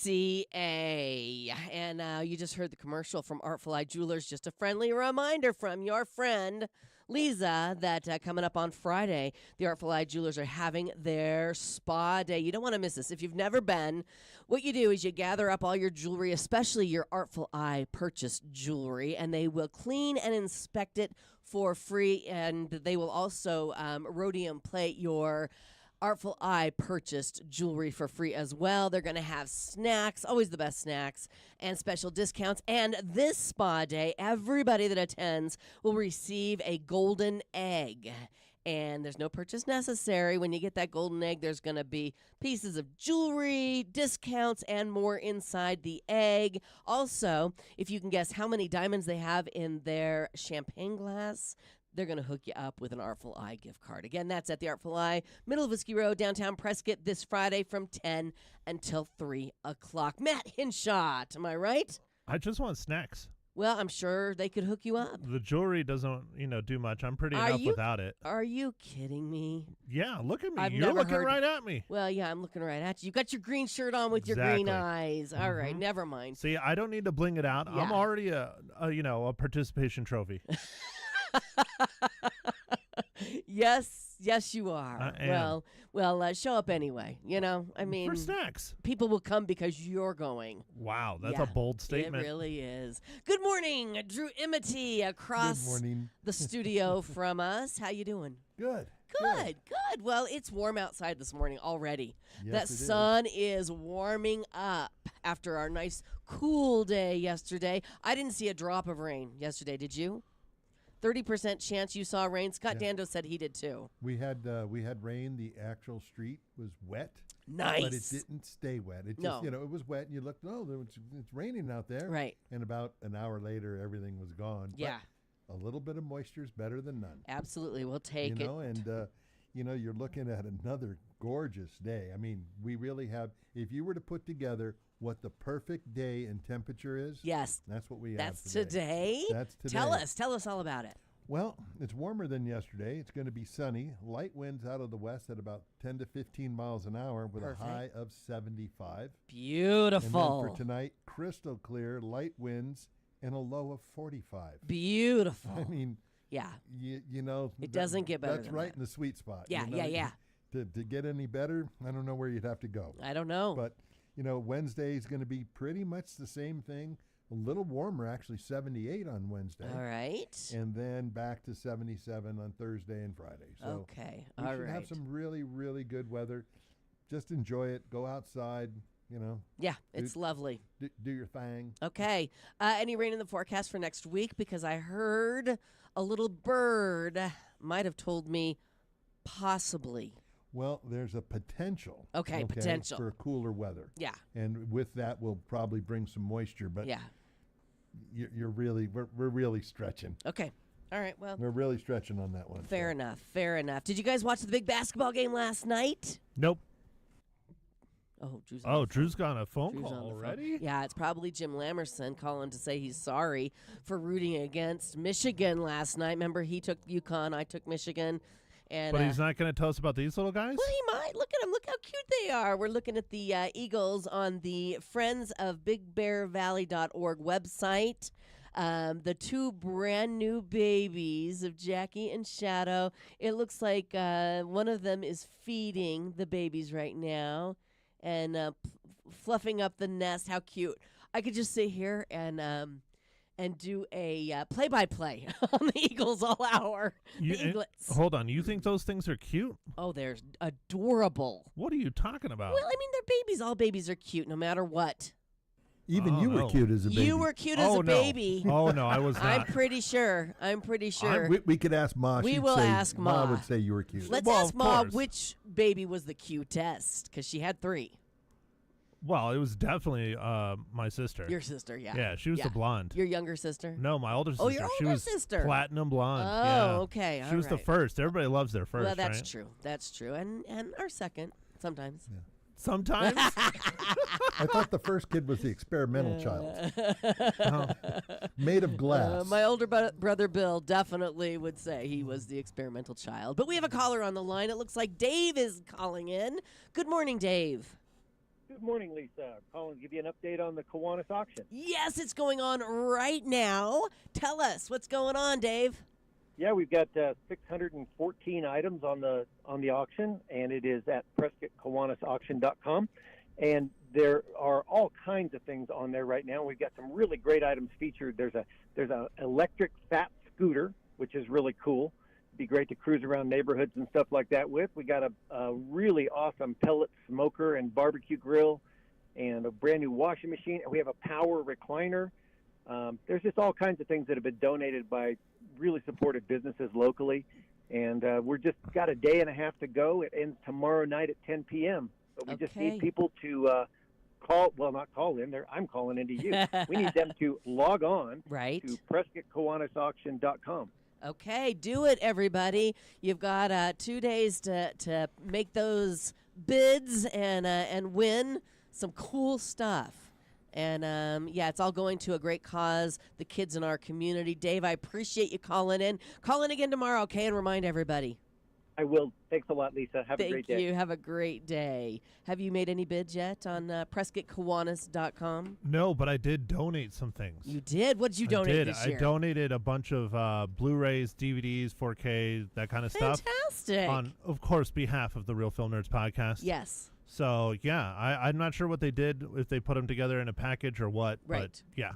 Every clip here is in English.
CA. And you just heard the commercial from Artful Eye Jewelers. Just a friendly reminder from your friend Leza that coming up on Friday, the Artful Eye Jewelers are having their spa day. You don't want to miss this. If you've never been, what you do is you gather up all your jewelry, especially your Artful Eye purchased jewelry, and they will clean and inspect it for free. And they will also rhodium plate your Artful Eye purchased jewelry for free as well. They're going to have snacks, always the best snacks, and special discounts. And this spa day, everybody that attends will receive a golden egg. And there's no purchase necessary. When you get that golden egg, there's going to be pieces of jewelry, discounts, and more inside the egg. Also, if you can guess how many diamonds they have in their champagne glass, they're going to hook you up with an Artful Eye gift card. Again, that's at the Artful Eye, middle of Whiskey Road, downtown Prescott, this Friday from 10 until 3 o'clock. Matt Hinshot, am I right? I just want snacks. Well, I'm sure they could hook you up. The jewelry doesn't, do much. I'm pretty enough without it. Are you kidding me? Yeah, look at me. I've You're never looking heard- right at me. Well, yeah, I'm looking right at you. You got your green shirt on with your Exactly. green eyes. All right, never mind. See, I don't need to bling it out. Yeah. I'm already a participation trophy. Yes, you are. I am. Well, show up anyway. I mean, For snacks. people will come because you're going. Wow, that's Yeah, a bold statement. It really is. Good morning, Drew Imity across Good morning. the studio from us. How you doing? Good. Good. Well, it's warm outside this morning already. Yes, That it is. sun is warming up after our nice cool day yesterday. I didn't see a drop of rain yesterday, did you? 30% chance you saw rain. Scott Dando said he did too. We had rain. The actual street was wet. Nice. But it didn't stay wet. It just, No. it was wet, and you looked, it's raining out there. Right. And about an hour later, everything was gone. But Yeah. a little bit of moisture is better than none. Absolutely. We'll take it. And, you're looking at another gorgeous day. I mean, we really have, if you were to put together what the perfect day and temperature is, Yes. that's what we have That's today. today? That's today. Tell us all about it. Well, it's warmer than yesterday. It's going to be sunny. Light winds out of the west at about 10 to 15 miles an hour with Perfect. a high of 75. Beautiful. And then for tonight, crystal clear, light winds, and a low of 45. Beautiful. I mean, yeah. it doesn't get better That's than right that. in the sweet spot. Yeah, yeah. To get any better, I don't know where you'd have to go. I don't know. But, Wednesday is going to be pretty much the same thing. A little warmer, actually, 78 on Wednesday. All right. And then back to 77 on Thursday and Friday. So Okay. we All should right. have some really, really good weather. Just enjoy it. Go outside, Yeah, it's lovely. do your thing. Okay. Any rain in the forecast for next week? Because I heard a little bird might have told me possibly. Well, there's a potential. Okay, potential. For cooler weather. Yeah. And with that, we'll probably bring some moisture. But Yeah. we're really stretching. Okay. All right. Well, We're really stretching on that one. fair enough. Fair enough. Did you guys watch the big basketball game last night? Nope. Oh, Drew's Drew's got a phone Drew's call on the phone. already? Yeah, it's probably Jim Lamerson calling to say he's sorry for rooting against Michigan last night. Remember, he took UConn, I took Michigan. And, But he's not going to tell us about these little guys? well, he might. Look at them. Look how cute they are. We're looking at the Eagles on the Friends of BigBearValley.org website. The two brand new babies of Jackie and Shadow. It looks like one of them is feeding the babies right now and fluffing up the nest. How cute. I could just sit here and do a play-by-play on the Eagles all hour. The Eaglets. Hold on. You think those things are cute? Oh, they're adorable. What are you talking about? Well, I mean, they're babies. All babies are cute, no matter what. Even you were no. cute as a baby. You were cute as a no. baby. Oh, no, I was I'm not. pretty sure. We could ask Ma. We She'd will say, ask Ma. Ma would say you were cute. Let's Well, ask of Ma course. which baby was the cutest, because she had three. Well, it was definitely my sister. Your sister, yeah. Yeah, she was the blonde. Your younger sister? No, my older sister. Oh, your She older was sister. platinum blonde. Oh, yeah. okay, She was the alright. first. Everybody loves their first, Well, that's right? true. That's true. And our second, sometimes. Yeah. Sometimes. I thought the first kid was the experimental child. Made of glass. My older brother Bill definitely would say he was the experimental child. But we have a caller on the line. It looks like Dave is calling in. Good morning, Dave. Good morning, Lisa. Calling to give you an update on the Kiwanis auction. Yes, it's going on right now. Tell us what's going on, Dave. Yeah, we've got 614 items on the auction, and it is at PrescottKiwanisAuction.com. And there are all kinds of things on there right now. We've got some really great items featured. There's a electric fat scooter, which is really cool. It'd be great to cruise around neighborhoods and stuff like that with. We got a really awesome pellet smoker and barbecue grill, and a brand new washing machine. And we have a power recliner. There's just all kinds of things that have been donated by really supported businesses locally. And we're just got a day and a half to go. It ends tomorrow night at 10 p.m. But we just need people to not call in. I'm calling into you. We need them to log on to PrescottKiwanisAuction.com. Okay, do it, everybody. You've got 2 days to make those bids and win some cool stuff. And, it's all going to a great cause, the kids in our community. Dave, I appreciate you calling in. Call in again tomorrow, okay, and remind everybody. I will. Thanks a lot, Lisa. Have a great day. Thank you. Have a great day. Have you made any bids yet on PrescottKiwanis.com? No, but I did donate some things. You did? What did you donate this year? I donated a bunch of Blu-rays, DVDs, 4K, that kind of stuff. Fantastic. On, of course, behalf of the Real Film Nerds podcast. Yes. So, yeah, I'm not sure what they did, if they put them together in a package or what. Right. But, yeah.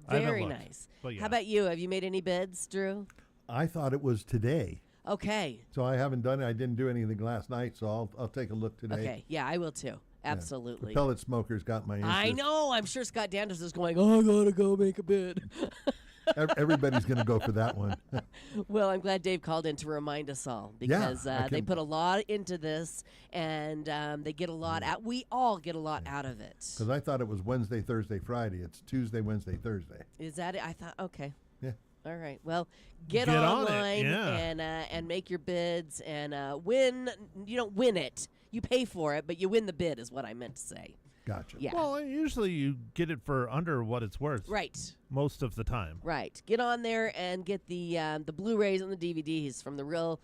Very nice. But, yeah. How about you? Have you made any bids, Drew? I thought it was today. Okay. So I haven't done it. I didn't do anything last night, so I'll take a look today. Okay. Yeah, I will too. Absolutely. The pellet smoker's got my interest. I know. I'm sure Scott Danders is going, I got to go make a bid. Everybody's going to go for that one. Well, I'm glad Dave called in to remind us all because they put a lot into this, and they get a lot out. We all get a lot out of it. Because I thought it was Wednesday, Thursday, Friday. It's Tuesday, Wednesday, Thursday. Is that it? I thought, okay. Yeah. All right. Well, get on online it, and make your bids and win. You don't win it. You pay for it, but you win the bid is what I meant to say. Gotcha. Yeah. Well, usually you get it for under what it's worth. Right. Most of the time. Right. Get on there and get the Blu-rays and the DVDs from the Real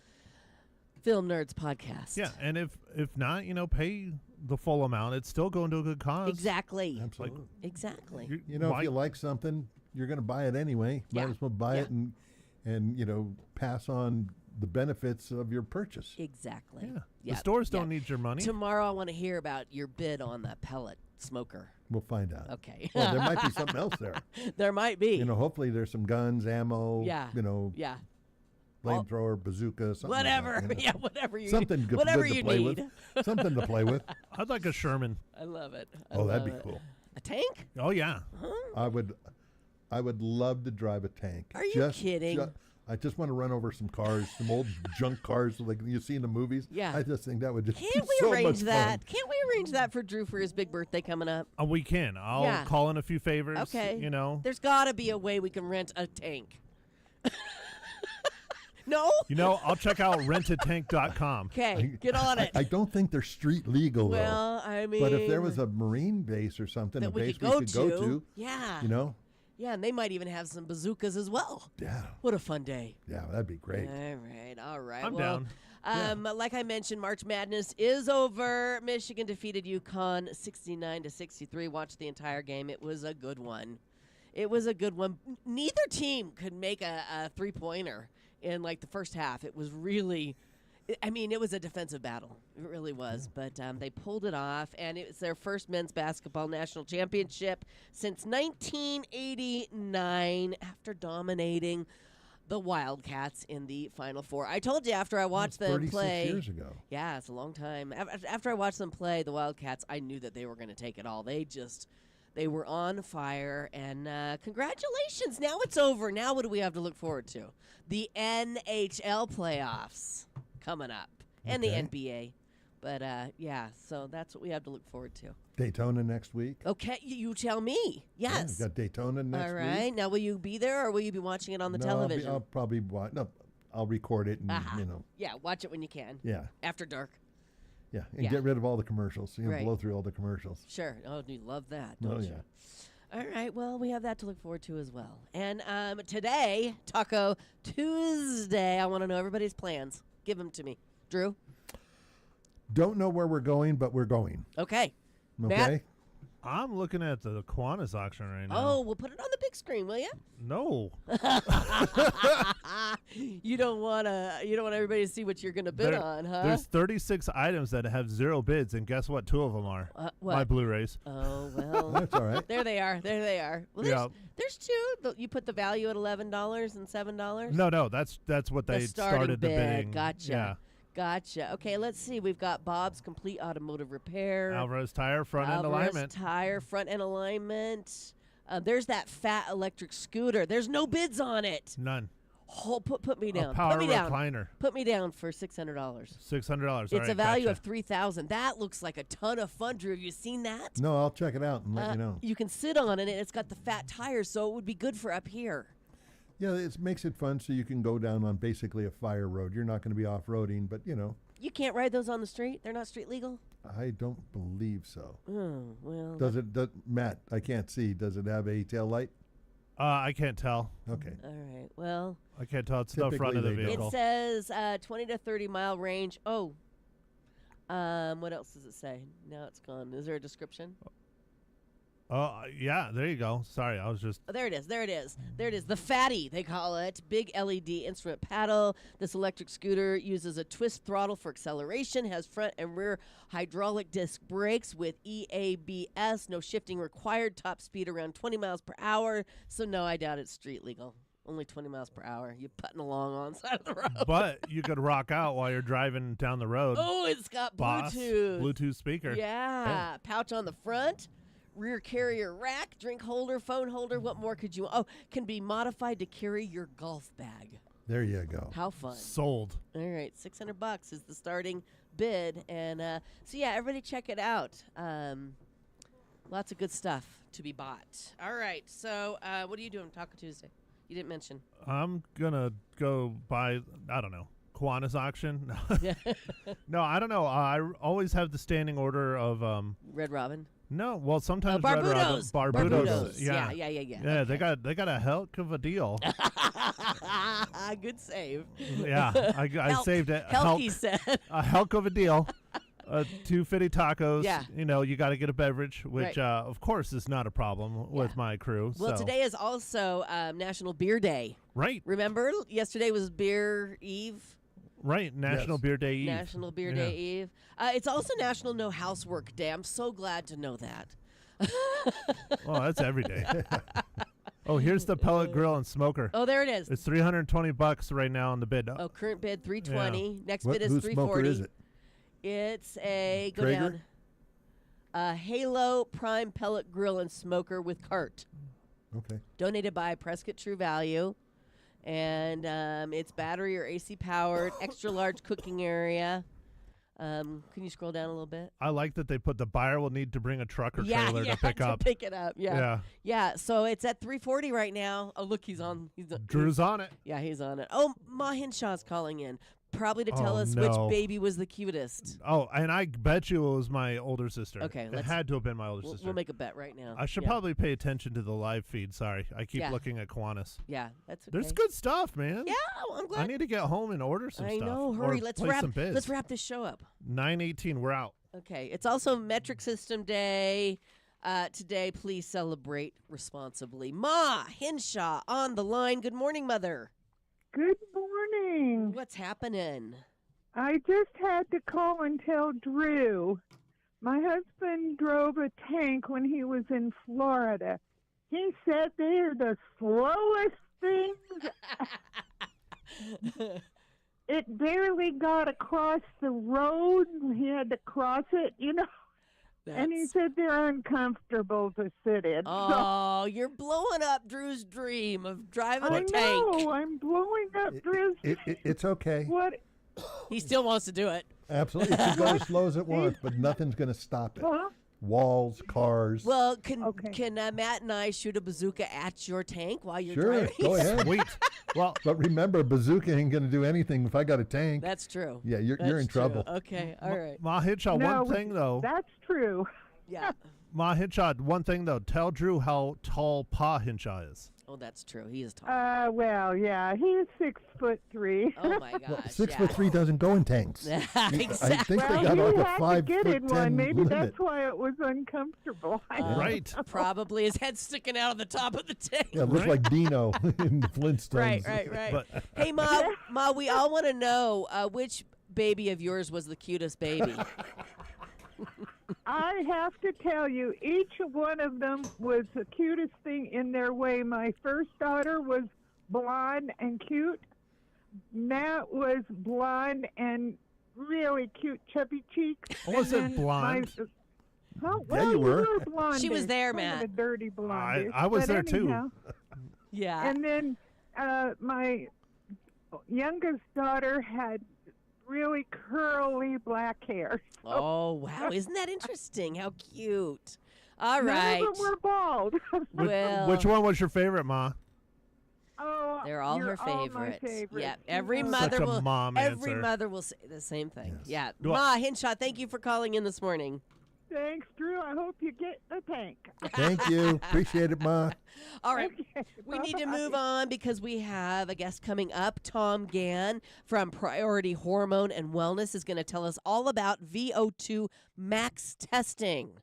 Film Nerds podcast. Yeah, and if not, pay the full amount. It's still going to a good cause. Exactly. Absolutely. Exactly. If you like something, you're going to buy it anyway. Might as well buy it and pass on the benefits of your purchase. Exactly. Yeah. The stores don't need your money. Tomorrow I want to hear about your bid on the pellet smoker. We'll find out. Okay. Well, there might be something else there. There might be. Hopefully there's some guns, ammo, Yeah. flamethrower, bazooka, something whatever. like that, Yeah, whatever you something need. good, Whatever good to you play need. with. Something to play with. I'd like a Sherman. I love it. That'd be cool. A tank? Oh, yeah. Huh? I would love to drive a tank. Are you kidding? I just want to run over some cars, some old junk cars like you see in the movies. Yeah. I just think that would just Can't be we so arrange much that? fun. Can't we arrange that for Drew for his big birthday coming up? We can. I'll call in a few favors. Okay. There's got to be a way we can rent a tank. No? I'll check out rentatank.com. Okay, get on it. I don't think they're street legal, well, though. I mean. But if there was a Marine base or something, that a base we could go to. Yeah. Yeah, and they might even have some bazookas as well. Yeah. What a fun day. Yeah, that'd be great. All right. I'm down. Like I mentioned, March Madness is over. Michigan defeated UConn 69-63. Watched the entire game. It was a good one. Neither team could make a three-pointer in the first half. It was really, it was a defensive battle. It really was. But they pulled it off, and it was their first men's basketball national championship since 1989 after dominating the Wildcats in the Final Four. I told you after I watched them play. 36 years ago. Yeah, it's a long time. After I watched them play, the Wildcats, I knew that they were going to take it all. They were on fire, and congratulations. Now it's over. Now what do we have to look forward to? The NHL playoffs coming up, and the NBA. But, so that's what we have to look forward to. Daytona next week. Okay, you tell me. Yes. Yeah, we got Daytona next week. All right. Now, will you be there, or will you be watching it on the television? I'll probably watch. No, I'll record it and, Yeah, watch it when you can. Yeah. After dark. Yeah, and get rid of all the commercials. Right. Blow through all the commercials. Sure. Oh, you love that, don't you? All right. Well, we have that to look forward to as well. And today, Taco Tuesday, I want to know everybody's plans. Give them to me. Drew? Don't know where we're going, but we're going. Okay. Matt? Okay. I'm looking at the Kiwanis auction right now. Oh, we'll put it on the big screen, will you? No. You don't want everybody to see what you're going to bid on, huh? There's 36 items that have 0 bids, and guess what? 2 of them are what? my Blu-rays. Oh, well. That's all right. There they are. Well, Yeah. there's 2. You put the value at $11 and $7? No, that's what they started the bid. bidding. Gotcha. Yeah. Gotcha. Okay, let's see. We've got Bob's Complete Automotive Repair. Alvarez Tire front end alignment. Tire front end alignment. There's that fat electric scooter. There's no bids on it. None. Put me down. A power put me down. recliner. Put me down for $600. $600. It's a value of $3,000. That looks like a ton of fun. Drew, have you seen that? No, I'll check it out and let you know. You can sit on it, and it's got the fat tires, so it would be good for up here. Yeah, it makes it fun so you can go down on basically a fire road. You're not going to be off-roading, but, You can't ride those on the street? They're not street legal? I don't believe so. Oh, well. Matt, I can't see. Does it have a tail light? I can't tell. Okay. All right. Well, I can't tell. It's the front of the Typically they vehicle. it says 20 to 30 mile range. Oh. What else does it say? Now it's gone. Is there a description? Oh, yeah, there you go. Sorry, I was just... Oh, there it is. There it is. There it is. The Fatty, they call it. Big LED instrument paddle. This electric scooter uses a twist throttle for acceleration, has front and rear hydraulic disc brakes with EABS. No shifting required. Top speed around 20 miles per hour. So, no, I doubt it's street legal. Only 20 miles per hour. You're putting along on the side of the road. But you could rock out while you're driving down the road. Oh, it's got Boss, Bluetooth. Bluetooth speaker. Yeah. Pouch on the front. Rear carrier rack, drink holder, phone holder. What more could you? Oh, can be modified to carry your golf bag. There you go. How fun! Sold. All right, $600 is the starting bid, and so yeah, everybody check it out. Lots of good stuff to be bought. All right, so what are you doing Taco Tuesday? You didn't mention. I'm going to go buy, I don't know, Kiwanis auction. No, I don't know. I always have the standing order of... Red Robin. No, well, sometimes Barbudos. Barbudos. Yeah. Yeah, they got a heck of a deal. Good save. Yeah, I saved it. Helk, he said. A heck of a deal. 2 fitty tacos. Yeah. You got to get a beverage, which Right. Of course is not a problem with my crew. Well, so. today is also National Beer Day. Right. Remember, yesterday was Beer Eve. Right, National Yes. Beer Day Eve. National Beer Day Eve. It's also National No Housework Day. I'm so glad to know that. Oh, that's every day. Oh, here's the pellet grill and smoker. Oh, there it is. It's $320 right now on the bid. Oh, current bid $320. Next What, bid is whose $340. smoker is it? It's a go Traeger? down. Halo Prime Pellet Grill and Smoker with cart. Okay. Donated by Prescott True Value. And it's battery or AC powered, extra large cooking area. Can you scroll down a little bit? I like that they put the buyer will need to bring a truck or trailer to pick up. pick it up. Yeah. So it's at $340 right now. Oh, look, he's on. Drew's on it. Yeah, he's on it. Oh, Ma Hinshaw's calling in. Probably to tell Oh, us no. which baby was the cutest. Oh, and I bet you it was my older sister. Okay, it let's- had to have been my older sister. We'll make a bet right now. I should Yeah. probably pay attention to the live feed. Sorry, I keep Yeah. looking at Kiwanis. Yeah, that's okay. There's good stuff, man. Yeah, well, I'm glad. I need to get home and order some I stuff. know. or Hurry. Let's place wrap. some bids. Let's wrap this show up. 9:18. We're out. Okay. It's also Metric System Day. Today, please celebrate responsibly. Ma Hinshaw on the line. Good morning, Mother. Good morning. What's happening? I just had to call and tell Drew. My husband drove a tank when he was in Florida. He said they're the slowest things. It barely got across the road. He had to cross it, and he said they're uncomfortable to sit in. Oh, you're blowing up Drew's dream of driving I a tank. know. I'm blowing up Drew's. It's okay. What? He still wants to do it. Absolutely. It should go as slow as it wants, but nothing's going to stop it. Huh? Walls, cars. Well, Okay. can Matt and I shoot a bazooka at your tank while you're Sure, driving? go ahead. Sweet. Well, But remember, bazooka ain't going to do anything if I got a tank. That's true. Yeah, you're in That's true. trouble. Okay, all right. Ma Hinshaw, No, one thing though. That's true. Yeah. Ma Hinshaw, one thing though. Tell Drew how tall Pa Hinshaw is. Oh, that's true. He is tall. Well, yeah, he's 6'3". Oh my Well, gosh. 6'3" doesn't go in tanks. I Exactly. think Well, they got like he a had to 5'10" get in one. Maybe limit. that's why it was uncomfortable. Right. Probably his head sticking out of the top of the tank. Yeah, it looks Right. like Dino in the Flintstones. Right. But Hey, Ma, we all want to know which baby of yours was the cutest baby. I have to tell you, each one of them was the cutest thing in their way. My first daughter was blonde and cute. Matt was blonde and really cute, chubby cheeks. I wasn't And then blonde. Oh, Yeah, well, you were. blonde. She was there, kind of Matt. a dirty blonde. I was there too. Yeah. And then my youngest daughter had really curly black hair. Oh, wow. Isn't that interesting? How cute. All None right. of them were bald. Well, Which one was your favorite, Ma? Oh, they're all you're her favorites. All my favorites. Yeah, every You know mother Such a will. mom Every answer. mother will say the same thing. Yes. Yeah, Well- Ma Hinshaw, thank you for calling in this morning. Thanks, Drew. I hope you get the tank. Thank you. Appreciate it, Ma. All right. Okay, We need to bye-bye. move on because we have a guest coming up. Tom Gann from Priority Hormone and Wellness is going to tell us all about VO2 max testing.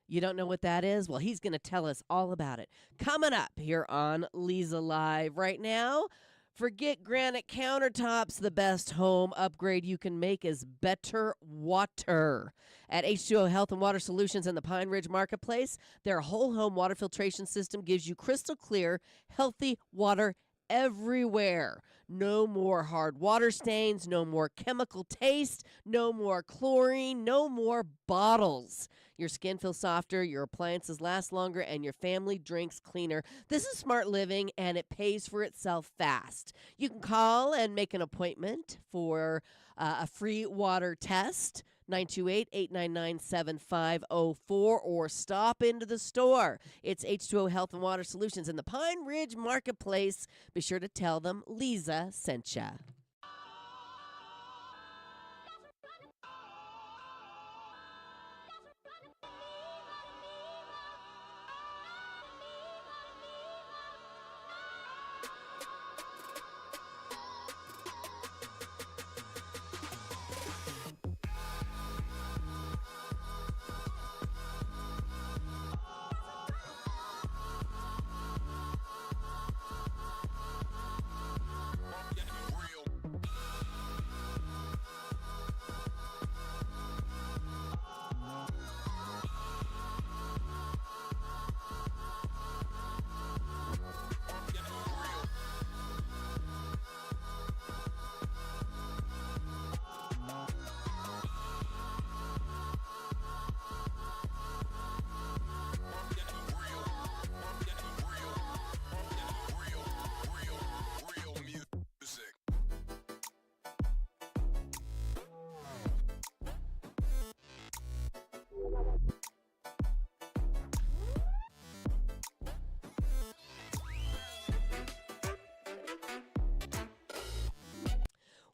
You don't know what that is? Well, he's going to tell us all about it. Coming up here on Leza Live right now. Forget granite countertops. The best home upgrade you can make is better water. At H2O Health and Water Solutions in the Pine Ridge Marketplace, their whole home water filtration system gives you crystal clear, healthy water everywhere. No more hard water stains, no more chemical taste, no more chlorine, no more bottles. Your skin feels softer, your appliances last longer, and your family drinks cleaner. This is smart living, and it pays for itself fast. You can call and make an appointment for a free water test. 928-899-7504 or stop into the store. It's H2O Health and Water Solutions in the Pine Ridge Marketplace. Be sure to tell them Leza sent ya.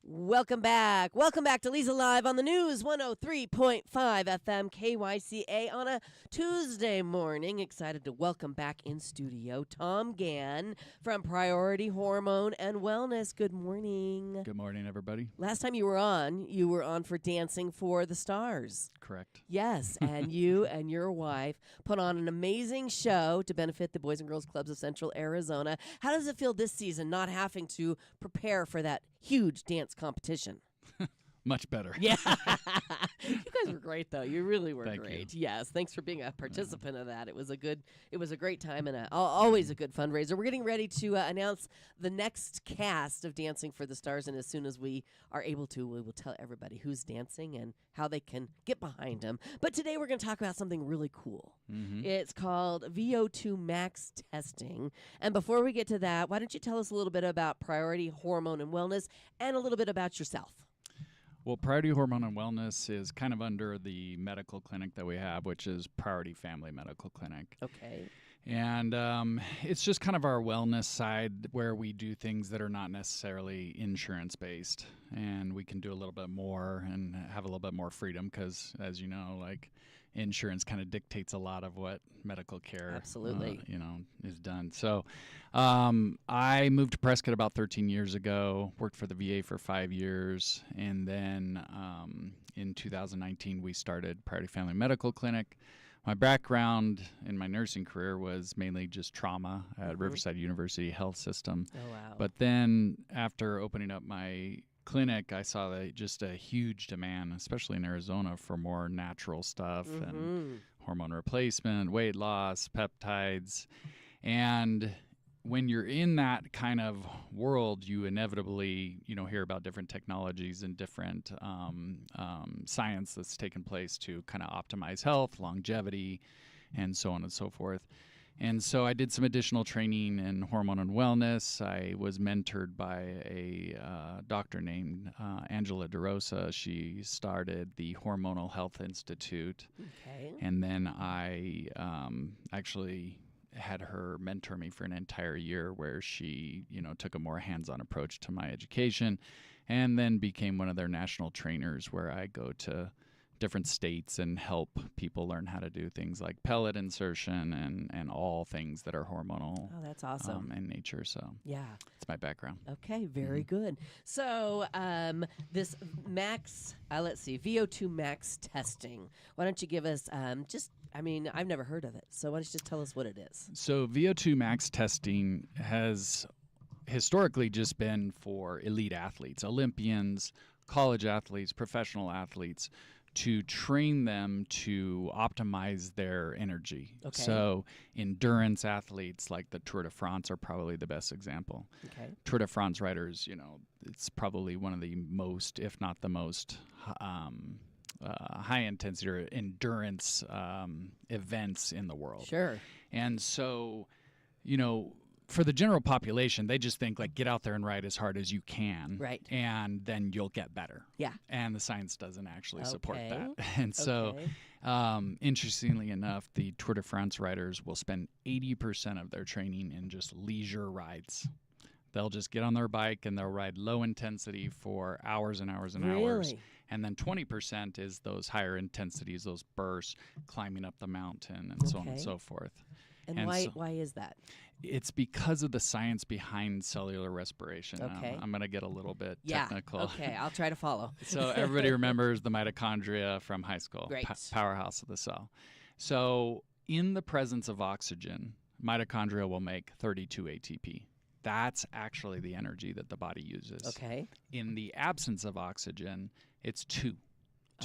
Welcome back. Welcome back to Leza Live on the News 103.5 FM KYCA on a Tuesday morning. Excited to welcome back in studio Tom Gann from Priority Hormone and Wellness. Good morning. Good morning, everybody. Last time you were on for Dancing for the Stars. Correct. Yes, and you and your wife put on an amazing show to benefit the Boys and Girls Clubs of Central Arizona. How does it feel this season not having to prepare for that huge dance competition? Much better. Yeah. You guys were great, though. You really were Thank you. great. Yes. Thanks for being a participant of that. It was a great time and always a good fundraiser. We're getting ready to announce the next cast of Dancing for the Stars, and as soon as we are able to, we will tell everybody who's dancing and how they can get behind them. But today we're going to talk about something really cool. Mm-hmm. It's called VO2 max testing. And before we get to that, why don't you tell us a little bit about Priority Hormone and Wellness and a little bit about yourself? Well, Priority Hormone and Wellness is kind of under the medical clinic that we have, which is Priority Family Medical Clinic. Okay. And it's just kind of our wellness side where we do things that are not necessarily insurance-based. And we can do a little bit more and have a little bit more freedom because, as you know, like insurance kind of dictates a lot of what medical care, Absolutely. Is done. So I moved to Prescott about 13 years ago, worked for the VA for 5 years, and then in 2019 we started Priority Family Medical Clinic. My background in my nursing career was mainly just trauma at Riverside University Health System. Oh, wow. But then after opening up my clinic, I saw just a huge demand, especially in Arizona, for more natural stuff and hormone replacement, weight loss, peptides. And when you're in that kind of world, you inevitably, hear about different technologies and different science that's taken place to kind of optimize health, longevity, and so on and so forth. And so I did some additional training in hormone and wellness. I was mentored by a doctor named Angela DeRosa. She started the Hormonal Health Institute. Okay. And then I actually had her mentor me for an entire year, where she, took a more hands-on approach to my education, and then became one of their national trainers, where I go to different states and help people learn how to do things like pellet insertion and all things that are hormonal. Oh, that's awesome. In nature. So Yeah. it's my background. Okay, very good. So this Max, let's see, VO2 Max testing. Why don't you give us I've never heard of it. So why don't you just tell us what it is? So VO2 max testing has historically just been for elite athletes, Olympians, college athletes, professional athletes, to train them to optimize their energy. Okay. So endurance athletes like the Tour de France are probably the best example. Okay. Tour de France riders, it's probably one of the most, if not the most, high intensity or endurance events in the world. Sure. And so, for the general population, they just think like get out there and ride as hard as you can. Right. And then you'll get better. Yeah. And the science doesn't actually support Okay. that. And so, interestingly enough, the Tour de France riders will spend 80% of their training in just leisure rides. They'll just get on their bike and they'll ride low intensity for hours and hours and hours. Really? And then 20% is those higher intensities, those bursts, climbing up the mountain and so on and Okay. so forth. And why is that? It's because of the science behind cellular respiration. Okay. I'm going to get a little bit Yeah. technical. Okay, I'll try to follow. So everybody remembers the mitochondria from high school, Great. Powerhouse of the cell. So in the presence of oxygen, mitochondria will make 32 ATP. That's actually the energy that the body uses. Okay. In the absence of oxygen, it's 2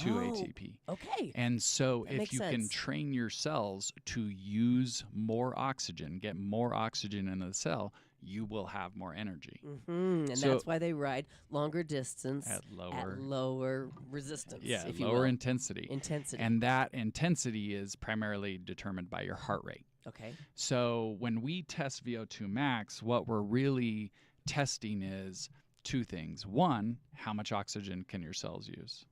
Oh, ATP. Okay. And so That if makes you can sense. train your cells to use more oxygen, get more oxygen into the cell, you will have more energy And So- that's why they ride longer distance at lower, lower resistance. if you lower will. intensity. Intensity. And that intensity is primarily determined by your heart rate. Okay. So when we test VO2 max, what we're really testing is two things. One, how much oxygen can your cells use?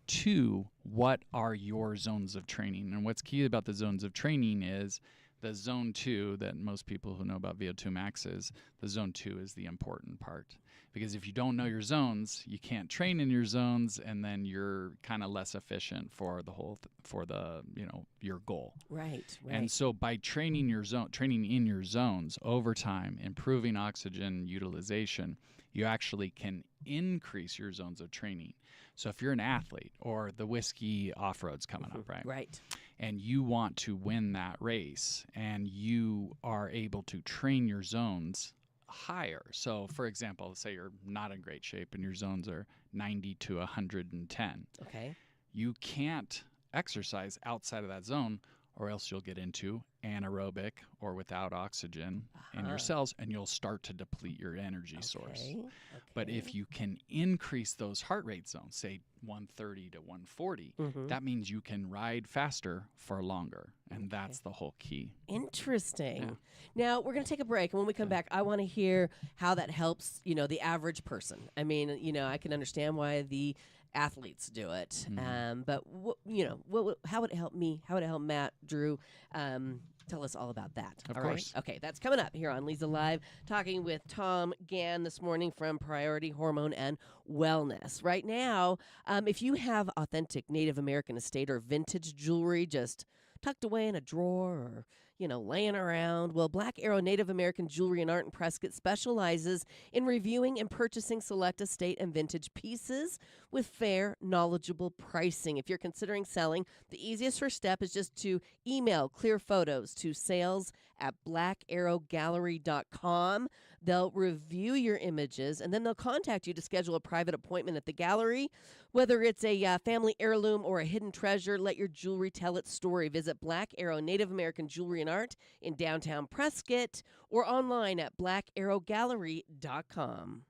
Two, what are your zones of training? And what's key about the zones of training is the zone 2 that most people who know about VO2 max is, the zone 2 is the important part. Because if you don't know your zones, you can't train in your zones, and then you're kind of less efficient for the whole your goal. Right. And so by training in your zones over time, improving oxygen utilization, you actually can increase your zones of training. So if you're an athlete or the whiskey off-road's coming up, right? Right. And you want to win that race and you are able to train your zones higher. So for example, say you're not in great shape and your zones are 90 to 110. Okay. You can't exercise outside of that zone, or else you'll get into anaerobic or without oxygen in your cells, and you'll start to deplete your energy source. Okay. But if you can increase those heart rate zones, say 130 to 140, that means you can ride faster for longer, and that's the whole key. Interesting. Yeah. Now we're going to take a break, and when we come back, I want to hear how that helps, the average person. I mean, I can understand why the athletes do it. Mhm. But how would it help me? How would it help Matt, Drew? Tell us all about that. Of all right? course. Okay, that's coming up here on Leza Live, talking with Tom Gann this morning from Priority Hormone and Wellness. Right now, if you have authentic Native American estate or vintage jewelry just tucked away in a drawer or laying around. Well, Black Arrow Native American Jewelry and Art in Prescott specializes in reviewing and purchasing select estate and vintage pieces with fair, knowledgeable pricing. If you're considering selling, the easiest first step is just to email clear photos to sales@blackarrowgallery.com. They'll review your images, and then they'll contact you to schedule a private appointment at the gallery. Whether it's a family heirloom or a hidden treasure, let your jewelry tell its story. Visit Black Arrow Native American Jewelry and Art in downtown Prescott or online at blackarrowgallery.com.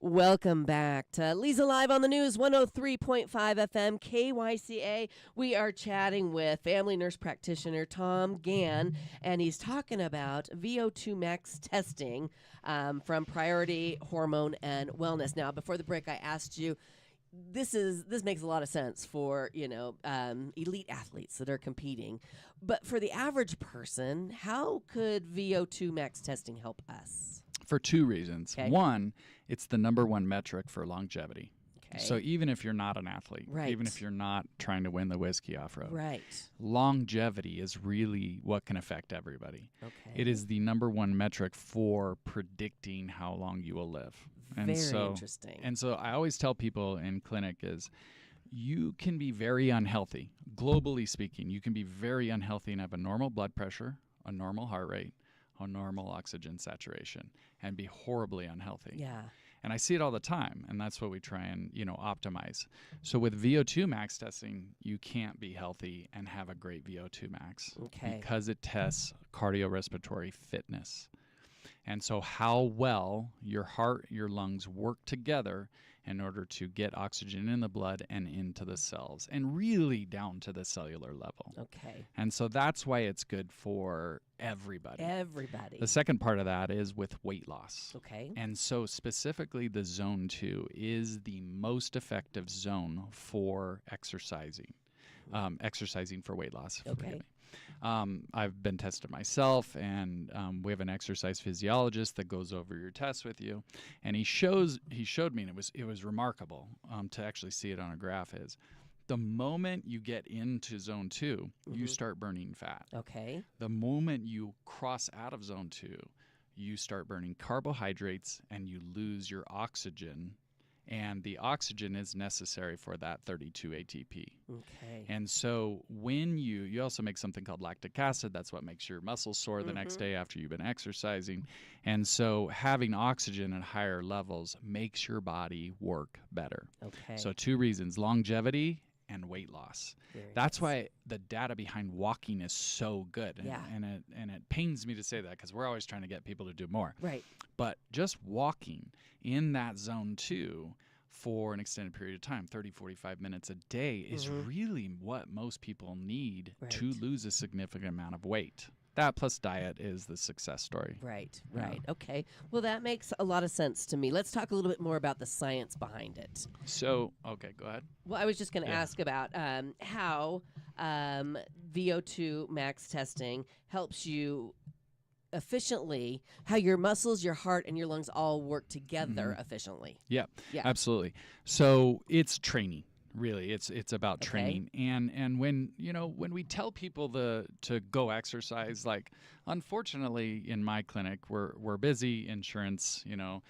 Welcome back to Leza Live on the News, 103.5 FM, KYCA. We are chatting with family nurse practitioner Tom Gann, and he's talking about VO2 max testing from Priority Hormone and Wellness. Now, before the break, I asked you, this makes a lot of sense for elite athletes that are competing, but for the average person, how could VO2 max testing help us? For two reasons. Okay. One, it's the number one metric for longevity. Okay. So even if you're not an athlete, Right. even if you're not trying to win the whiskey off-road, Right. longevity is really what can affect everybody. Okay. It is the number one metric for predicting how long you will live. Very interesting. And so I always tell people in clinic is you can be very unhealthy. Globally speaking, you can be very unhealthy and have a normal blood pressure, a normal heart rate, a normal oxygen saturation, and be horribly unhealthy. Yeah. And I see it all the time, and that's what we try and, optimize. So with VO2 max testing, you can't be healthy and have a great VO2 max because it tests cardiorespiratory fitness. And so how well your heart, your lungs work together in order to get oxygen in the blood and into the cells and really down to the cellular level. Okay. And so that's why it's good for everybody. Everybody. The second part of that is with weight loss. Okay. And so specifically the zone 2 is the most effective zone for exercising. exercising for weight loss. Okay. Forgive me. I've been tested myself, and we have an exercise physiologist that goes over your tests with you, and he showed me, and it was remarkable to actually see it on a graph. Is the moment you get into zone 2, you start burning fat. Okay. The moment you cross out of zone 2, you start burning carbohydrates, and you lose your oxygen. And the oxygen is necessary for that 32 ATP. Okay. And so when you also make something called lactic acid, that's what makes your muscles sore the next day after you've been exercising. And so having oxygen at higher levels makes your body work better. Okay. So 2 reasons: longevity and weight loss. Very That's nice. why the data behind walking is so good. Yeah. And it pains me to say that, because we're always trying to get people to do more. Right. But just walking in that zone 2 for an extended period of time, 30, 45 minutes a day, is really what most people need to Right. lose a significant amount of weight. That plus diet is the success story. Right, Yeah. right. Okay. Well, that makes a lot of sense to me. Let's talk a little bit more about the science behind it. So, okay, go ahead. Well, I was just going to Yeah. ask about how VO2 max testing helps you efficiently, how your muscles, your heart, and your lungs all work together efficiently. Yeah, Yeah. absolutely. So it's training. Really, it's about Okay. training, and when we tell people to go exercise, like, unfortunately in my clinic we're busy. Insurance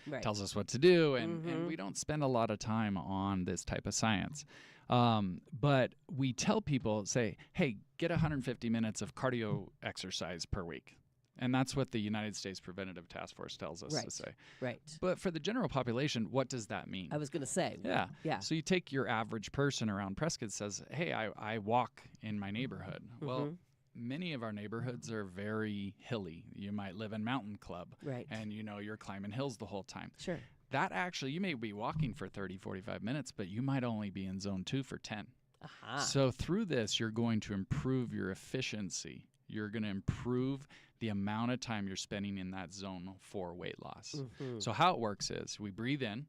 Right. tells us what to do, and we don't spend a lot of time on this type of science. But we tell people, say, hey, get 150 minutes of cardio exercise per week. And that's what the United States Preventative Task Force tells us to say. Right. But for the general population, what does that mean? I was going to say. Yeah. Yeah. So you take your average person around Prescott, says, hey, I walk in my neighborhood. Well, many of our neighborhoods are very hilly. You might live in Mountain Club. Right. And you're climbing hills the whole time. Sure. That actually, you may be walking for 30, 45 minutes, but you might only be in zone 2 for 10. Aha. So through this, you're going to improve your efficiency. You're going to improve the amount of time you're spending in that zone for weight loss. So how it works is we breathe in.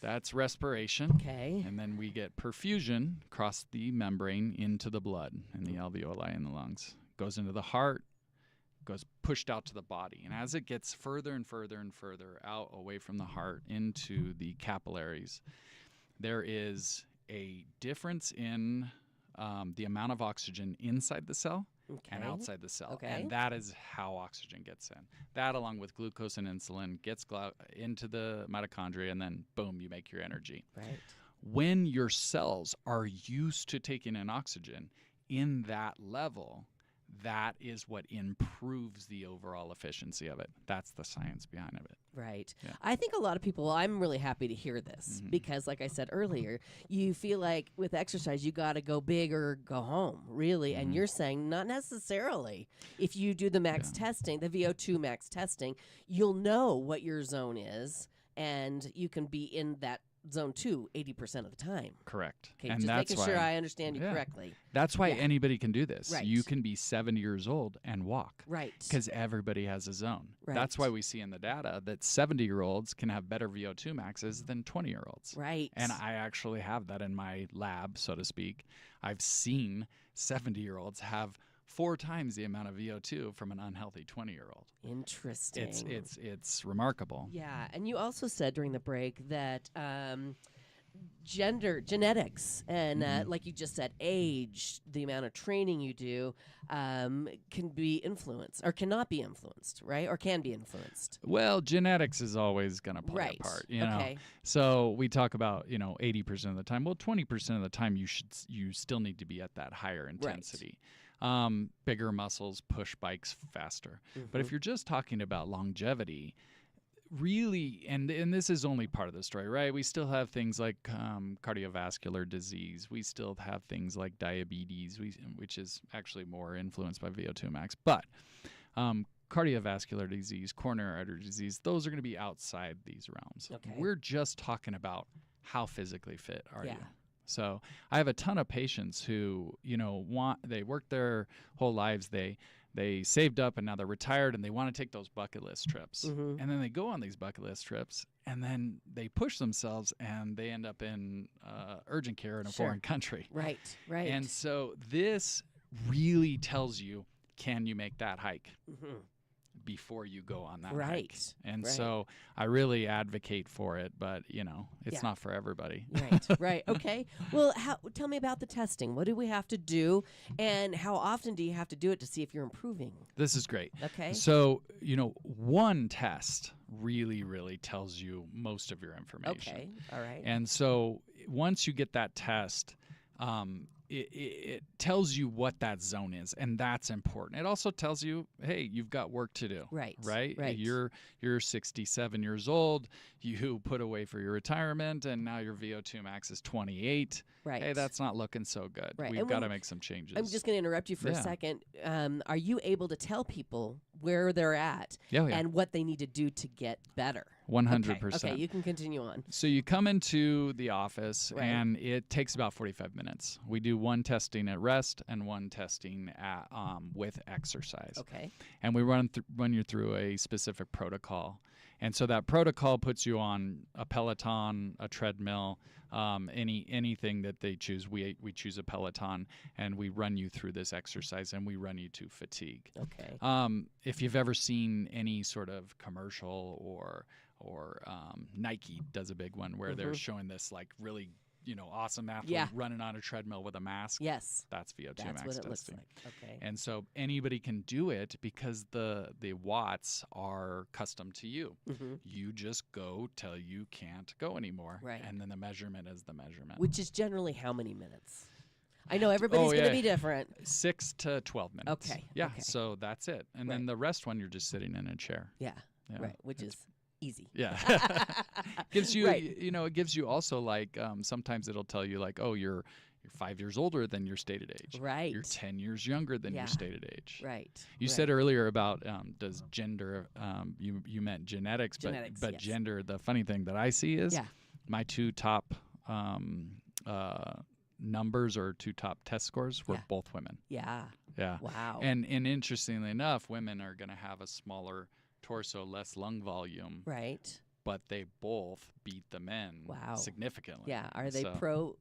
That's respiration. Okay. And then we get perfusion across the membrane into the blood and the alveoli in the lungs. Goes into the heart, goes pushed out to the body. And as it gets further and further and further out away from the heart into the capillaries, there is a difference in the amount of oxygen inside the cell and outside the cell. Okay. And that is how oxygen gets in. That, along with glucose and insulin, gets into the mitochondria, and then boom, you make your energy. Right. When your cells are used to taking in oxygen in that level, that is what improves the overall efficiency of it. That's the science behind it. Right. Yeah. I think a lot of people, I'm really happy to hear this because, like I said earlier, you feel like with exercise, you got to go big or go home, really. And you're saying not necessarily. If you do the max testing, the VO2 max testing, you'll know what your zone is and you can be in that zone 2 80% of the time. Correct. Okay, And just that's making why, sure I understand you correctly. That's why Yeah. anybody can do this. Right. You can be 70 years old and walk. Right. Because everybody has a zone. Right. That's why we see in the data that 70-year-olds can have better VO2 maxes than 20-year-olds. Right. And I actually have that in my lab, so to speak. I've seen 70-year-olds have 4 times the amount of VO2 from an unhealthy 20-year-old. Interesting. It's remarkable. Yeah, and you also said during the break that genetics, and like you just said, age, the amount of training you do, can be influenced or cannot be influenced, right? Or can be influenced. Well, genetics is always going to play a part, you know. Okay. So we talk about 80% of the time. Well, 20% of the time you still need to be at that higher intensity. Bigger muscles push bikes faster. But if you're just talking about longevity, really, and this is only part of the story, right? We still have things like cardiovascular disease. We still have things like diabetes, which is actually more influenced by VO2 max. But cardiovascular disease, coronary artery disease, those are going to be outside these realms. Okay. We're just talking about how physically fit are Yeah. you. So I have a ton of patients who, they work their whole lives. They they saved up and now they're retired and they want to take those bucket list trips. Mm-hmm. And then they go on these bucket list trips and then they push themselves and they end up in urgent care in a Sure. foreign country. Right. Right. And so this really tells you, can you make that hike mm-hmm. before you go on that Right. hike? And Right. so I really advocate for it, but you know, it's Yeah. not for everybody. Right, right. Okay. Well, tell me about the testing. What do we have to do, and how often do you have to do it to see if you're improving? This is great. Okay. So, you know, one test really, really tells you most of your information. Okay. All right. And so once you get that test, it tells you what that zone is, and that's important. It also tells you, hey, you've got work to do. Right. Right? Right. You're 67 years old. You put away for your retirement, and now your VO2 max is 28. Right. Hey, that's not looking so good. Right. We've And got to when- make some changes. I'm just going to interrupt you for a Yeah. second. Are you able to tell people where they're at yeah. and what they need to do to get better? 100%. Okay, you can continue on. So you come into the office, Right. and it takes about 45 minutes. We do one testing at rest and one testing at with exercise. Okay. And we run you through a specific protocol. And so that protocol puts you on a Peloton, a treadmill, anything that they choose. We choose a Peloton, and we run you through this exercise, and we run you to fatigue. Okay. If you've ever seen any sort of commercial or Nike does a big one where they're Mhm. showing this like really awesome athlete Yeah. running on a treadmill with a mask. Yes. That's VO2 That's max what it looks testing. like. Okay. And so anybody can do it because the watts are custom to you. Mm-hmm. You just go till you can't go anymore. Right. And then the measurement is the measurement. Which is generally how many minutes? I know everybody's going yeah. to be different. 6 to 12 minutes. Okay, Yeah. okay. So that's it. And then Right. the rest one, you're just sitting in a chair. Yeah. Yeah. Right. Which is easy. Yeah. Gives you, Right. it gives you also like, sometimes it'll tell you like, oh, you're 5 years older than your stated age. Right. You're 10 years younger than Yeah. your stated age. Right. You right. said earlier about does gender, you meant genetics, Genetics, but yes. gender, the funny thing that I see is Yeah. my two top numbers or two top test scores were Yeah. both women. Yeah. Yeah. Wow. And interestingly enough, women are going to have a smaller torso, less lung volume, right. but they both beat the men Wow. significantly. Yeah. Are they So, pro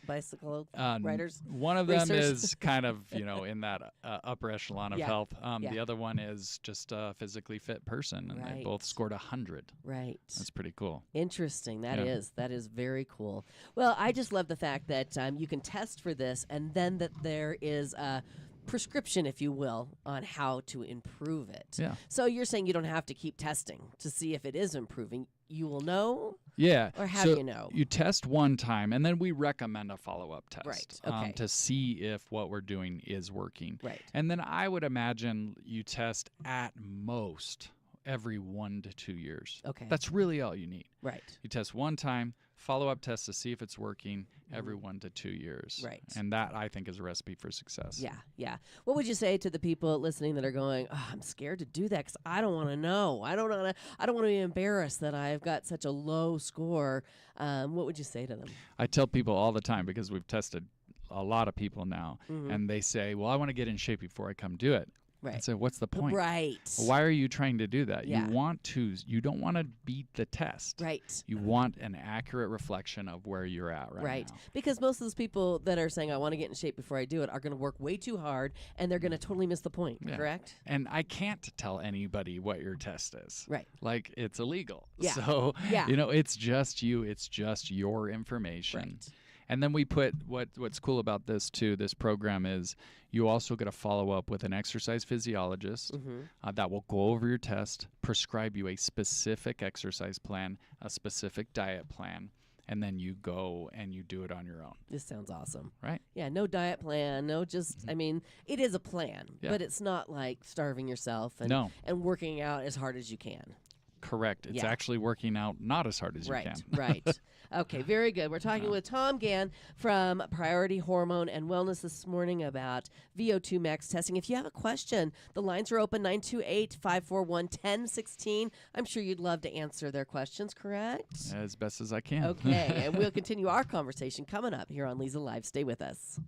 bicycle n- riders? One of Racers? them is kind of, in that upper echelon of Yeah. health. Yeah. The other one is just a physically fit person, and they both Right. scored 100. Right. That's pretty cool. Interesting. That Yeah. is. That is very cool. Well, I just love the fact that you can test for this, and then that there is a prescription, if you will, on how to improve it. Yeah. So you're saying you don't have to keep testing to see if it is improving. You will know, Yeah. or how so do you know? You test one time, and then we recommend a follow-up test Right, okay. to see if what we're doing is working. Right. And then I would imagine you test at most every 1 to 2 years. Okay. That's really all you need. Right. You test one time, follow-up test to see if it's working every 1 to 2 years. Right. And that, I think, is a recipe for success. Yeah, yeah. What would you say to the people listening that are going, "Oh, I'm scared to do that because I don't want to know. I don't want to be embarrassed that I've got such a low score." What would you say to them? I tell people all the time, because we've tested a lot of people now, Mhm. and they say, well, I want to get in shape before I come do it. I Right. say, what's the point? Right. Why are you trying to do that? Yeah. You don't want to beat the test. Right. You want an accurate reflection of where you're at right now. Because most of those people that are saying, I want to get in shape before I do it, are going to work way too hard and they're going to totally miss the point, Yeah. correct? And I can't tell anybody what your test is. Right. Like, it's illegal. Yeah. So, Yeah. it's just you. It's just your information. Right. And then we put what's cool about this too. This program is you also get a follow up with an exercise physiologist that will go over your test, prescribe you a specific exercise plan, a specific diet plan, and then you go and you do it on your own. This sounds awesome. Right. Yeah, no diet plan, no just, I mean, it is a plan, Yeah. but it's not like starving yourself and, No. and working out as hard as you can. Correct. It's Yeah. actually working out not as hard as you Right, can. right. Okay, very good. We're talking with Tom Gann from Priority Hormone and Wellness this morning about VO2 max testing. If you have a question, the lines are open 928-541-1016. I'm sure you'd love to answer their questions, correct? As best as I can. Okay, and we'll continue our conversation coming up here on Leza Live. Stay with us.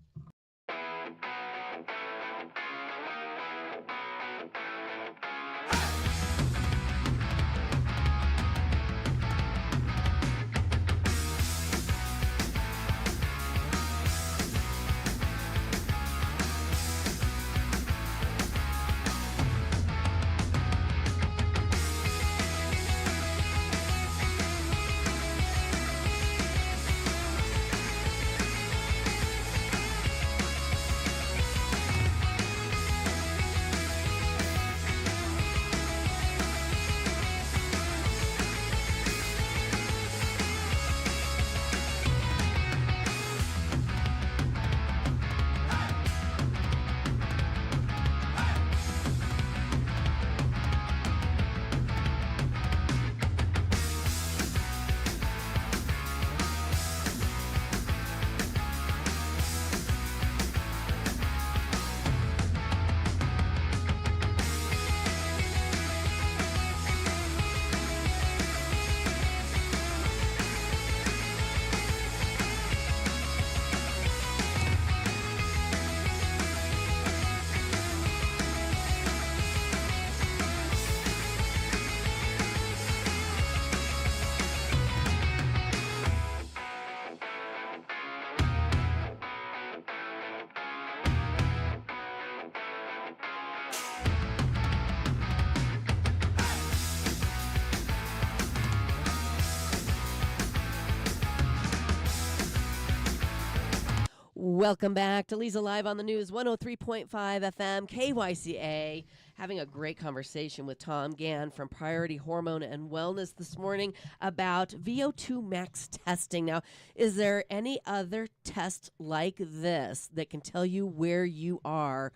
Welcome back to Leza Live on the News, 103.5 FM, KYCA. Having a great conversation with Tom Gann from Priority Hormone and Wellness this morning about VO2 max testing. Now, is there any other test like this that can tell you where you are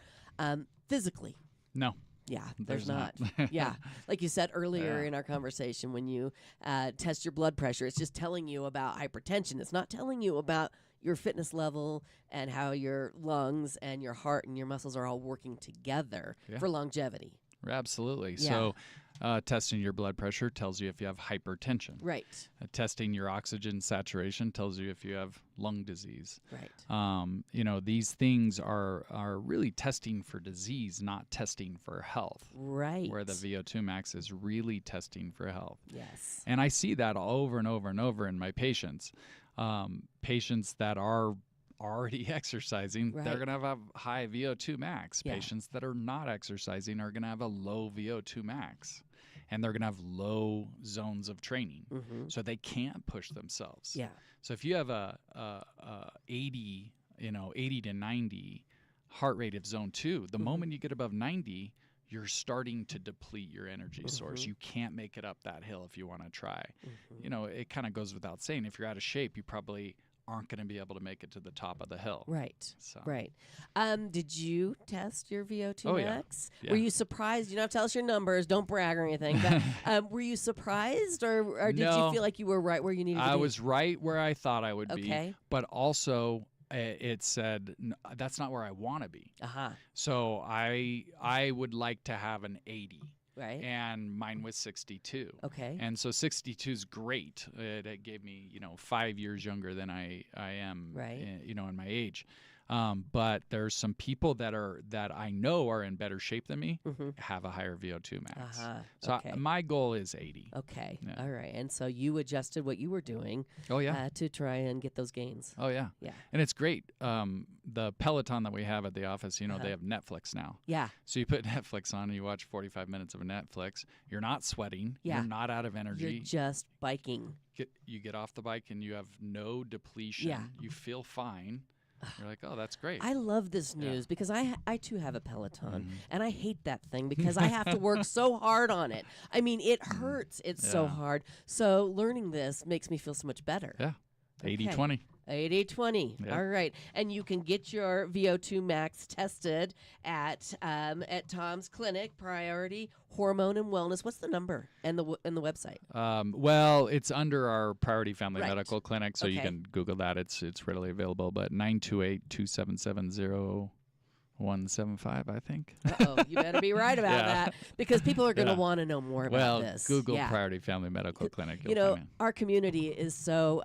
physically? No. Yeah, there's not. Yeah, like you said earlier in our conversation, when you test your blood pressure, it's just telling you about hypertension. It's not telling you about your fitness level and how your lungs and your heart and your muscles are all working together for longevity. Absolutely. Yeah. So testing your blood pressure tells you if you have hypertension. Right. Testing your oxygen saturation tells you if you have lung disease. Right. These things are really testing for disease, not testing for health. Right. Where the VO2 max is really testing for health. Yes. And I see that over and over and over in my patients. Patients that are already exercising, they're going to have a high VO2 max. Yeah. Patients that are not exercising are going to have a low VO2 max. And they're going to have low zones of training. Mm-hmm. So they can't push themselves. Yeah. So if you have a 80 to 90 heart rate of zone 2, the moment you get above 90, you're starting to deplete your energy source. You can't make it up that hill if you want to try. It kind of goes without saying, if you're out of shape, you probably aren't going to be able to make it to the top of the hill. Right. So. Right. Did you test your VO2 max? Yeah. Were you surprised? You don't have to tell us your numbers. Don't brag or anything. But were you surprised, or did you feel like you were right where you needed to be? I was right where I thought I would be. Okay. But also, it said that's not where I want to be. Uh-huh. So I would like to have an 80. Right. And mine was 62. Okay. And so 62 is great. It gave me, 5 years younger than I am, Right. In my age. But there's some people that I know are in better shape than me, have a higher VO2 max. Uh-huh. So Okay. my goal is 80. Okay. Yeah. All right. And so you adjusted what you were doing Oh, yeah. to try and get those gains. Oh, yeah. Yeah. And it's great. The Peloton that we have at the office, they have Netflix now. Yeah. So you put Netflix on and you watch 45 minutes of a Netflix. You're not sweating. Yeah. You're not out of energy. You're just biking. You get off the bike and you have no depletion. Yeah. You feel fine. You're like, oh, that's great. I love this Yeah. news because I too have a Peloton, and I hate that thing because I have to work so hard on it. I mean, it hurts. It's so Yeah. hard. So learning this makes me feel so much better. Yeah. 80-20. 80-20. Yeah. All right. And you can get your VO2 max tested at Tom's clinic, Priority Hormone and Wellness. What's the number and the website? Well, it's under our Priority Family Right. Medical Clinic, so you Okay. can Google that. It's readily available. But 928-277-0175, I think. Uh-oh, you better be right about Yeah. that because people are going to Yeah. want to know more about Well, this. Google Yeah. Priority Family Medical Clinic. You You'll know, find it. our community is so,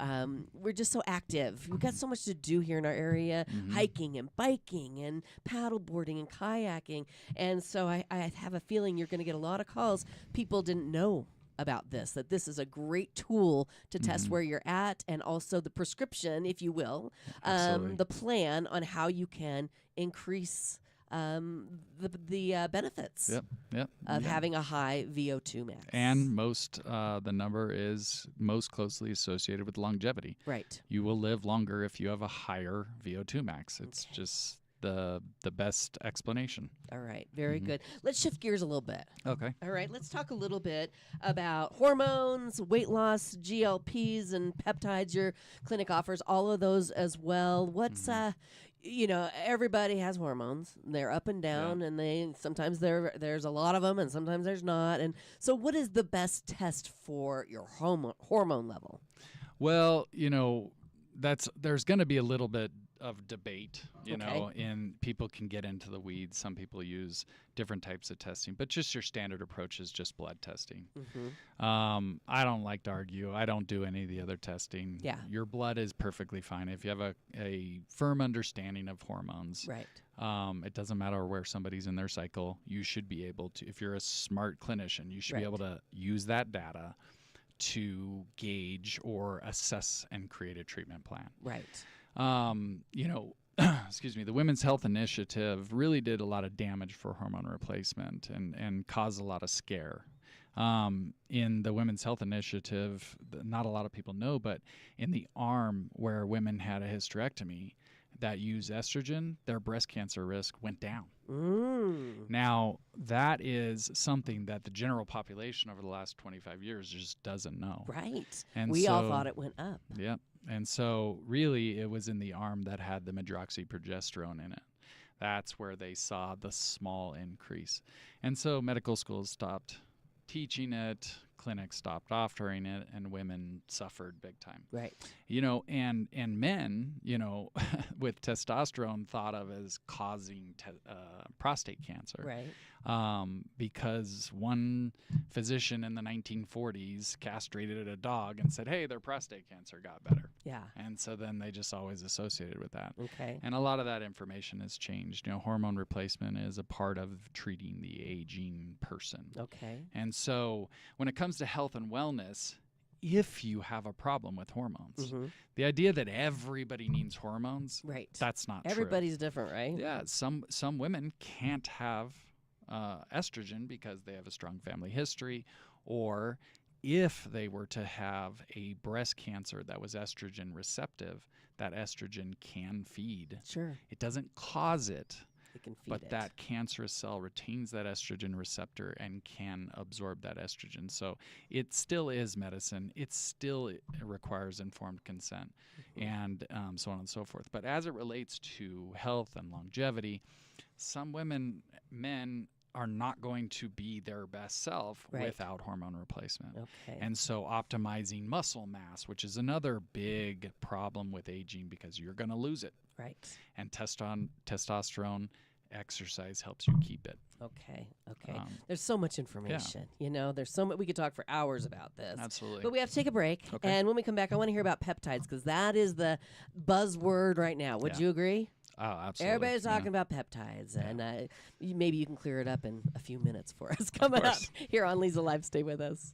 we're just so active. We've got so much to do here in our area, hiking and biking and paddleboarding and kayaking. And so I have a feeling you're going to get a lot of calls. People didn't know about this, that this is a great tool to test where you're at, and also the prescription, if you will, Absolutely. the plan on how you can increase the benefits Yep. of having a high VO2 max. And the number is most closely associated with longevity. Right. You will live longer if you have a higher VO2 max. It's just the best explanation. All right. Very good. Let's shift gears a little bit. Okay. All right. Let's talk a little bit about hormones, weight loss, GLPs, and peptides. Your clinic offers all of those as well. What's everybody has hormones. They're up and down, and sometimes there's a lot of them, and sometimes there's not. And so, what is the best test for your hormone level? Well, there's going to be a little bit of debate, and people can get into the weeds. Some people use different types of testing, but just your standard approach is just blood testing. I don't like to argue. I don't do any of the other testing. Yeah. Your blood is perfectly fine. If you have a firm understanding of hormones, Right. It doesn't matter where somebody's in their cycle, you should be able to, if you're a smart clinician, you should be Right. able to use that data to gauge or assess and create a treatment plan. Right. Excuse me, the Women's Health Initiative really did a lot of damage for hormone replacement and caused a lot of scare. In the Women's Health Initiative, not a lot of people know, but in the arm where women had a hysterectomy, that use estrogen, their breast cancer risk went down. Mm. Now, that is something that the general population over the last 25 years just doesn't know. Right. And We all so- thought it went up. Yep. And so really it was in the arm that had the medroxyprogesterone in it. That's where they saw the small increase. And so medical schools stopped teaching it, clinics stopped offering it, and women suffered big time. Right. And men, with testosterone thought of as causing prostate cancer. Right. Because one physician in the 1940s castrated a dog and said, hey, their prostate cancer got better. Yeah. And so then they just always associated with that. Okay. And a lot of that information has changed. Hormone replacement is a part of treating the aging person. Okay. And so when it comes to health and wellness, if you have a problem with hormones, Mm-hmm. the idea that everybody needs hormones, Right. that's not true. Everybody's different, right? Yeah, some women can't have estrogen because they have a strong family history, or if they were to have a breast cancer that was estrogen receptive, that estrogen can feed. Sure. It doesn't cause it, It can feed but it. that cancerous cell retains that estrogen receptor and can absorb that estrogen. So it still is medicine. It still requires informed consent, and so on and so forth. But as it relates to health and longevity, some men are not going to be their best self Right. without hormone replacement. Okay. And so optimizing muscle mass, which is another big problem with aging because you're going to lose it. right. And testosterone exercise helps you keep it. Okay. Okay. Um, There's so much information. There's so much. We could talk for hours about this. Absolutely. But we have to take a break. Okay. And when we come back, I want to hear about peptides because that is the buzzword right now. Would Yeah. you agree? Oh, absolutely. Everybody's Yeah. talking about peptides, and maybe you can clear it up in a few minutes for us. Coming up course. here on Leza Live. Stay with us.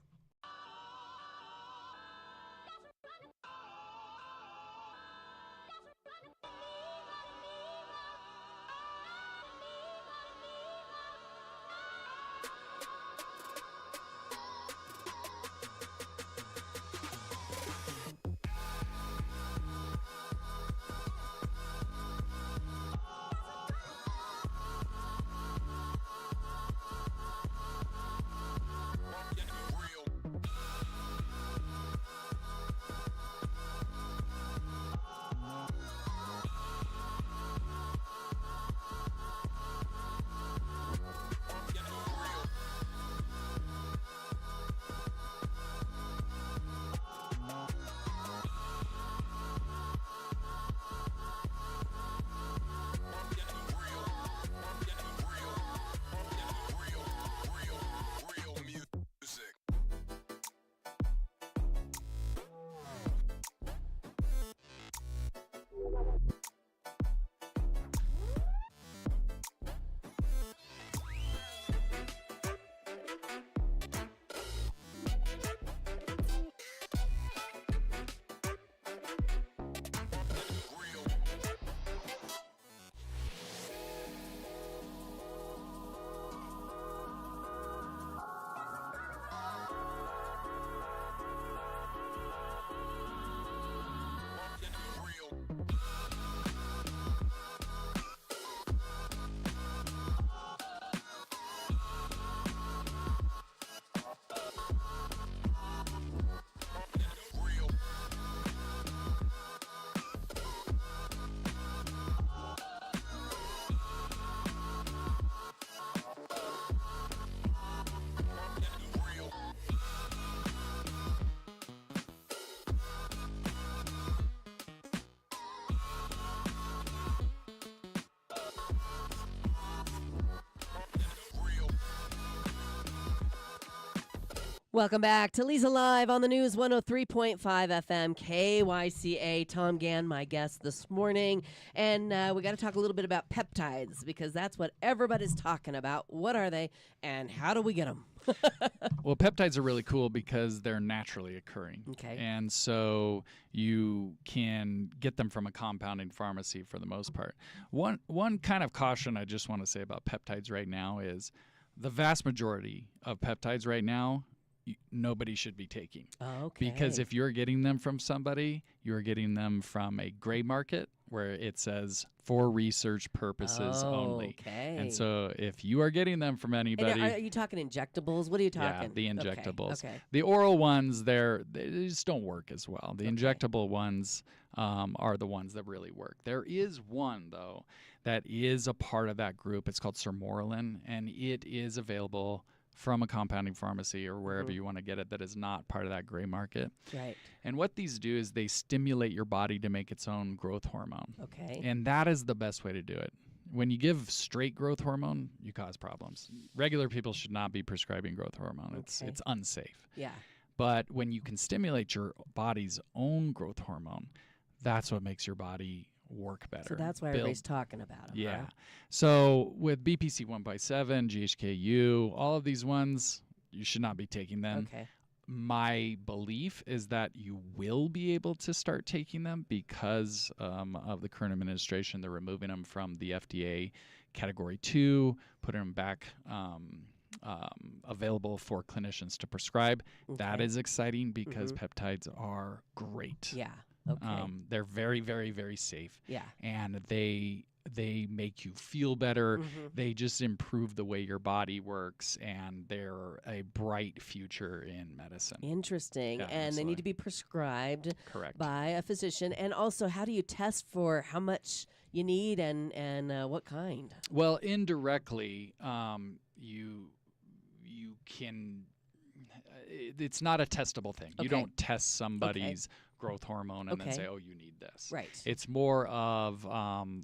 Welcome back to Leza Live on the News 103.5 FM KYCA. Tom Gann, my guest this morning. And we got to talk a little bit about peptides because that's what everybody's talking about. What are they and how do we get them? Well, peptides are really cool because they're naturally occurring. Okay. And so you can get them from a compounding pharmacy for the most part. One kind of caution I just want to say about peptides right now is the vast majority of peptides right now nobody should be taking. Okay. Because if you're getting them from somebody, you're getting them from a gray market where it says for research purposes only. Okay. And so if you are getting them from anybody, And are you talking injectables? What are you talking? yeah, the injectables. Okay. The oral ones, they just don't work as well. The injectable ones are the ones that really work. There is one, though, that is a part of that group. It's called Sermorelin, and it is available from a compounding pharmacy or wherever you want to get it that is not part of that gray market. Right. And what these do is they stimulate your body to make its own growth hormone. Okay. And that is the best way to do it. When you give straight growth hormone, you cause problems. Regular people should not be prescribing growth hormone. It's unsafe. Yeah. But when you can stimulate your body's own growth hormone, that's what makes your body work better. So that's why everybody's talking about them. Yeah. Huh? So with BPC 1x7, GHKU, all of these ones, you should not be taking them. Okay. My belief is that you will be able to start taking them because of the current administration. They're removing them from the FDA Category 2, putting them back available for clinicians to prescribe. That Okay. is exciting because peptides are great. Yeah. Okay. They're very, very, very safe. Yeah. And they make you feel better. They just improve the way your body works, and they're a bright future in medicine. Interesting. Yeah, and they absolutely. need to be prescribed Correct. by a physician. And also, how do you test for how much you need and what kind? Well, indirectly, you can. It's not a testable thing. You Okay. don't test somebody's growth hormone and then Okay. say, "Oh, you need this." Right. It's more of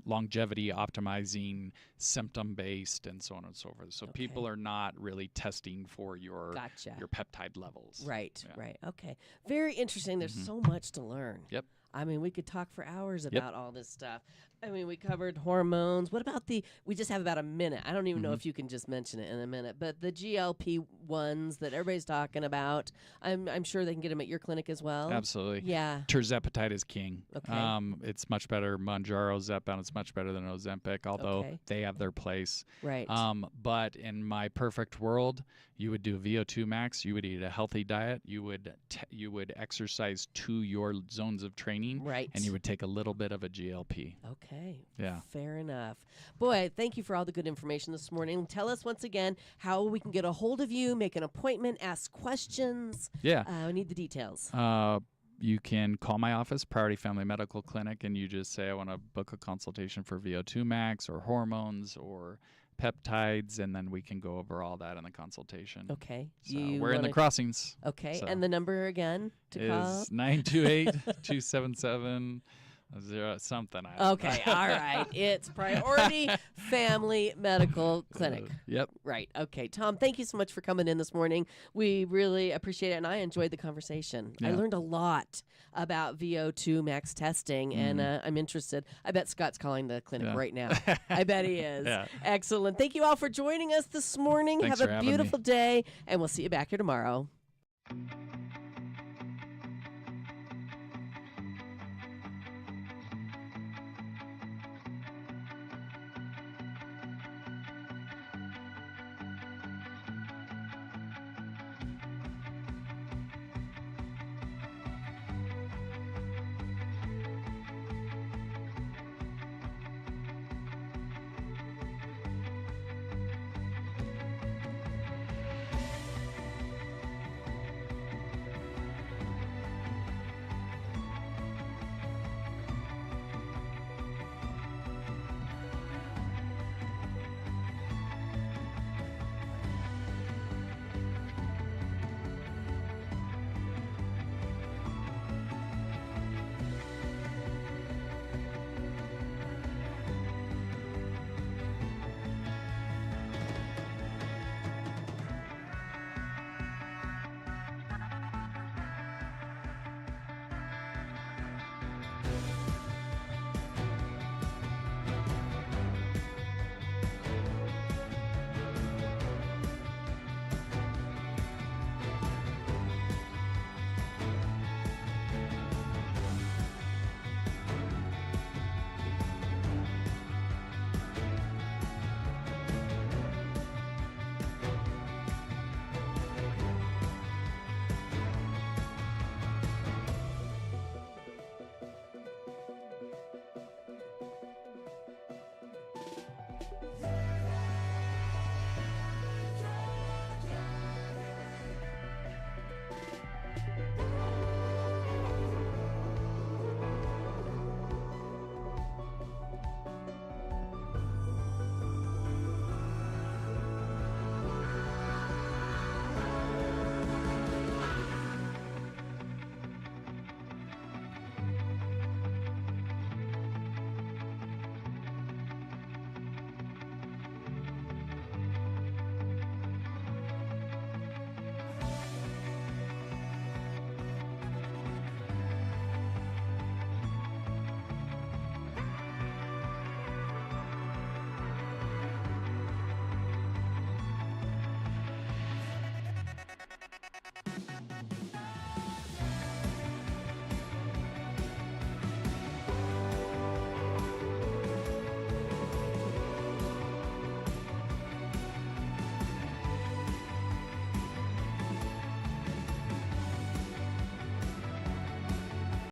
longevity optimizing, symptom based, and so on and so forth. So people are not really testing for your Gotcha. peptide levels. Right. Yeah. Right. Okay. Very interesting. There's so much to learn. Yep. I mean, we could talk for hours about all this stuff. I mean, we covered hormones. What about we just have about a minute. I don't even know if you can just mention it in a minute, but the GLP ones that everybody's talking about, I'm sure they can get them at your clinic as well. Absolutely. Yeah. Tirzepatide is king. Okay. It's much better. Mounjaro, Zepbound, it's much better than Ozempic, although Okay. they have their place. Right. But in my perfect world, you would do VO2 max. You would eat a healthy diet. You would exercise to your zones of training. Right. And you would take a little bit of a GLP. Okay. Yeah. Fair enough. Boy, thank you for all the good information this morning. Tell us once again how we can get a hold of you, make an appointment, ask questions. Yeah. We need the details. You can call my office, Priority Family Medical Clinic, and you just say, I want to book a consultation for VO2 max or hormones or peptides, and then we can go over all that in the consultation. Okay. So we're in the Crossings. Okay. So And the number again to call? is 928-277 something. I don't Okay, know. all right. It's Priority Family Medical Clinic. Yep. Right. Okay. Tom, thank you so much for coming in this morning. We really appreciate it, and I enjoyed the conversation. I Yeah. learned a lot about VO2 max testing, and I'm interested. I bet Scott's calling the clinic Yeah. right now. I bet he is. Yeah. Excellent. Thank you all for joining us this morning. Thanks Have for a having me. beautiful day, and we'll see you back here tomorrow.